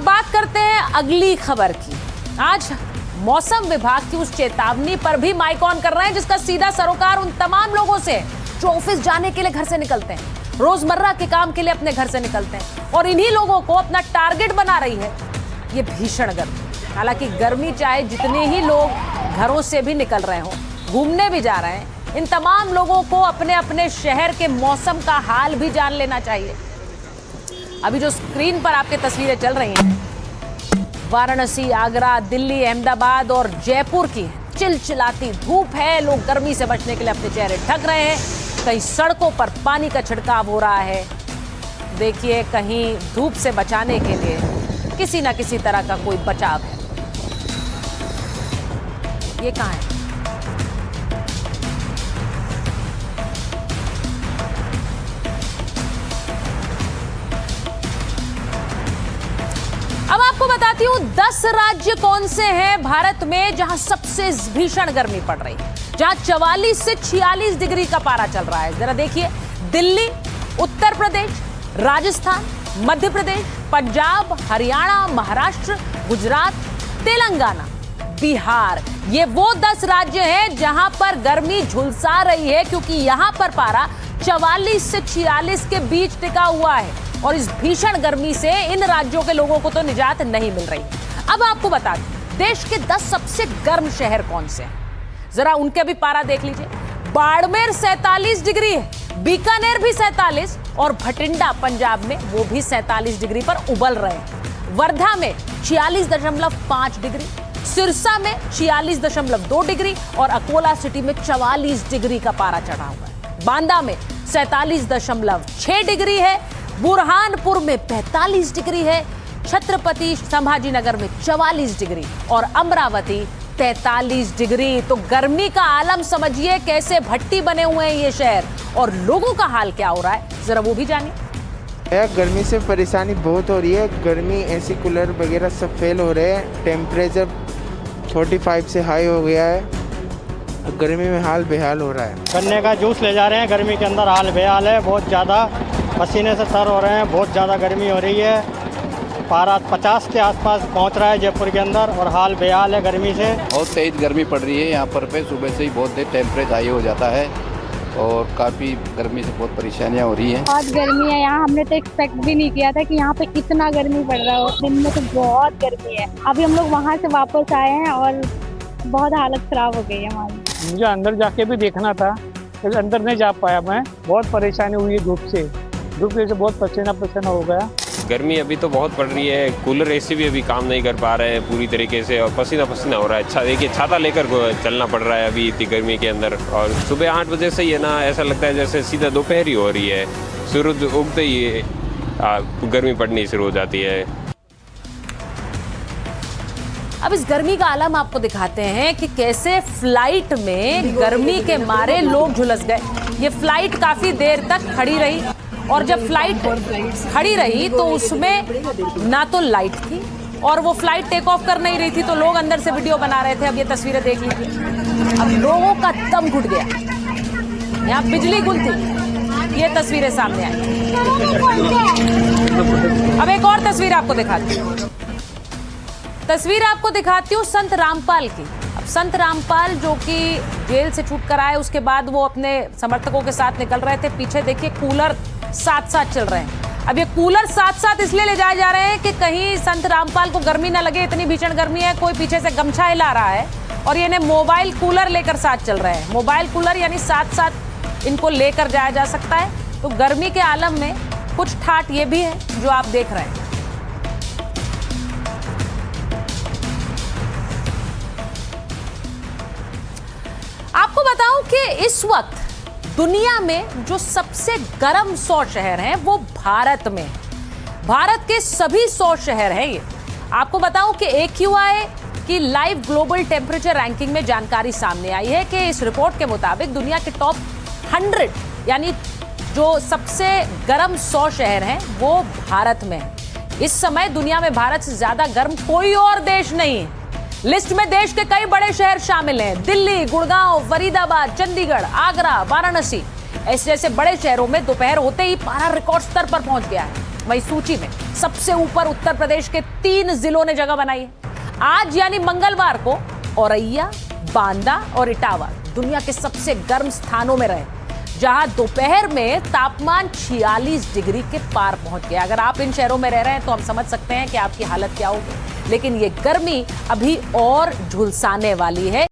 बात करते हैं अगली खबर की। आज मौसम विभाग की उस चेतावनी पर भी माइक ऑन कर रहे हैं जिसका सीधा सरोकार उन तमाम लोगों से जो ऑफिस जाने के लिए घर से निकलते हैं, रोजमर्रा के काम के लिए अपने घर से निकलते हैं, और इन्हीं लोगों को अपना टारगेट बना रही है ये भीषण गर्मी। हालांकि गर्मी चाहे जितने ही लोग घरों से भी निकल रहे हो, घूमने भी जा रहे हैं, इन तमाम लोगों को अपने अपने शहर के मौसम का हाल भी जान लेना चाहिए। अभी जो स्क्रीन पर आपके तस्वीरें चल रही हैं वाराणसी, आगरा, दिल्ली, अहमदाबाद और जयपुर की चिलचिलाती धूप है। लोग गर्मी से बचने के लिए अपने चेहरे ढक रहे हैं। कहीं सड़कों पर पानी का छिड़काव हो रहा है। देखिए, कहीं धूप से बचाने के लिए किसी ना किसी तरह का कोई बचाव है। ये कहाँ है? अब आपको बताती हूँ 10 राज्य कौन से हैं भारत में जहां सबसे भीषण गर्मी पड़ रही है, जहां 44 से 46 डिग्री का पारा चल रहा है। जरा देखिए, दिल्ली, उत्तर प्रदेश, राजस्थान, मध्य प्रदेश, पंजाब, हरियाणा, महाराष्ट्र, गुजरात, तेलंगाना, बिहार। ये वो 10 राज्य हैं जहां पर गर्मी झुलसा रही है, क्योंकि यहां पर पारा 44 से 46 के बीच टिका हुआ है। और इस भीषण गर्मी से इन राज्यों के लोगों को तो निजात नहीं मिल रही। अब आपको बता दें देश के 10 सबसे गर्म शहर कौन से हैं, जरा उनके भी पारा देख लीजिए। बाड़मेर 47 डिग्री है, बीकानेर भी 47, और भटिंडा पंजाब में वो भी 47 डिग्री पर उबल रहे हैं। वर्धा में 46.5 डिग्री, सिरसा में 46.2 डिग्री और अकोला सिटी में 44 डिग्री का पारा चढ़ा हुआ है। बांदा में 47.6 डिग्री है, बुरहानपुर में 45 डिग्री है, छत्रपति संभाजीनगर में 44 डिग्री और अमरावती 43 डिग्री। तो गर्मी का आलम समझिए, कैसे भट्टी बने हुए हैं ये शहर, और लोगों का हाल क्या हो रहा है जरा वो भी जानिए। गर्मी से परेशानी बहुत हो रही है। गर्मी, एसी, कूलर वगैरह सब फेल हो रहे हैं। टेम्परेचर 45 से हाई हो गया है। गर्मी में हाल बेहाल हो रहा है। गन्ने का जूस ले जा रहे हैं, गर्मी के अंदर हाल बेहाल है। बहुत ज़्यादा पसीने से तर हो रहे हैं, बहुत ज़्यादा गर्मी हो रही है। पारा 50 के आसपास पहुंच रहा है जयपुर के अंदर, और हाल बेहाल है गर्मी से। बहुत तेज गर्मी पड़ रही है यहाँ पर सुबह से ही बहुत तेज टेम्परेचर हाई हो जाता है और काफ़ी गर्मी से बहुत परेशानियाँ हो रही हैं। बहुत गर्मी है यहाँ, हमने तो एक्सपेक्ट भी नहीं किया था कि यहाँ पे इतना गर्मी पड़ रहा हो। दिन में तो बहुत गर्मी है। अभी हम लोग वहाँ से वापस आए हैं और बहुत हालत खराब हो गई है हमारी। मुझे अंदर जाके भी देखना था, लेकिन अंदर नहीं जा पाया मैं। बहुत परेशानी हुई है धूप से बहुत पसीना पसीना हो गया। गर्मी अभी तो बहुत पड़ रही है, कूलर एसी भी अभी काम नहीं कर पा रहे हैं पूरी तरीके से, और पसीना पसीना हो रहा है। अच्छा देखिए, छाता लेकर चलना पड़ रहा है अभी इतनी गर्मी के अंदर। और सुबह 8 बजे से ही है ना, ऐसा लगता है जैसे सीधा दोपहर ही हो रही है। सूरज उगते ही गर्मी पड़नी शुरू हो जाती है। अब इस गर्मी का आलम आपको दिखाते हैं कि कैसे फ्लाइट में गर्मी के मारे लोग झुलस गए। ये फ्लाइट काफी देर तक खड़ी रही, और जब फ्लाइट खड़ी रही तो उसमें ना तो लाइट थी और वो फ्लाइट टेक ऑफ कर नहीं रही थी, तो लोग अंदर से वीडियो बना रहे थे। अब ये तस्वीरें देख लीजिए, अब लोगों का दम घुट गया, यहाँ बिजली गुल थी। ये तस्वीरें सामने आई। अब एक और तस्वीर आपको दिखाती हूँ। तस्वीर आपको दिखाती हूँ संत रामपाल की। अब संत रामपाल जो कि जेल से छूट कर आए, उसके बाद वो अपने समर्थकों के साथ निकल रहे थे। पीछे देखिए, कूलर साथ साथ चल रहे हैं। अब ये कूलर साथ साथ इसलिए ले जाए जा रहे हैं कि कहीं संत रामपाल को गर्मी ना लगे, इतनी भीषण गर्मी है। कोई पीछे से गमछा हिला रहा है और ये मोबाइल कूलर लेकर साथ चल रहे हैं। मोबाइल कूलर यानी साथ साथ इनको लेकर जाया जा सकता है। तो गर्मी के आलम में कुछ ठाट ये भी है जो आप देख रहे हैं। आपको बताऊं कि इस वक्त दुनिया में जो सबसे गर्म 100 शहर हैं वो भारत में, भारत के सभी 100 शहर हैं ये। आपको बताऊं कि AQI की लाइव ग्लोबल टेम्परेचर रैंकिंग में जानकारी सामने आई है कि इस रिपोर्ट के मुताबिक दुनिया के टॉप 100 यानी जो सबसे गर्म 100 शहर हैं वो भारत में है। इस समय दुनिया में भारत से ज्यादा गर्म कोई और देश नहीं है। लिस्ट में देश के कई बड़े शहर शामिल हैं, दिल्ली, गुड़गांव, फरीदाबाद, चंडीगढ़, आगरा, वाराणसी। ऐसे जैसे बड़े शहरों में दोपहर होते ही पारा रिकॉर्ड स्तर पर पहुंच गया है। वहीं सूची में सबसे ऊपर उत्तर प्रदेश के 3 जिलों ने जगह बनाई है। आज यानी मंगलवार को औरैया, बांदा और इटावा दुनिया के सबसे गर्म स्थानों में रहे, जहां दोपहर में तापमान 46 डिग्री के पार पहुंच गया। अगर आप इन शहरों में रह रहे हैं तो हम समझ सकते हैं कि आपकी हालत क्या होगी, लेकिन ये गर्मी अभी और झुलसाने वाली है।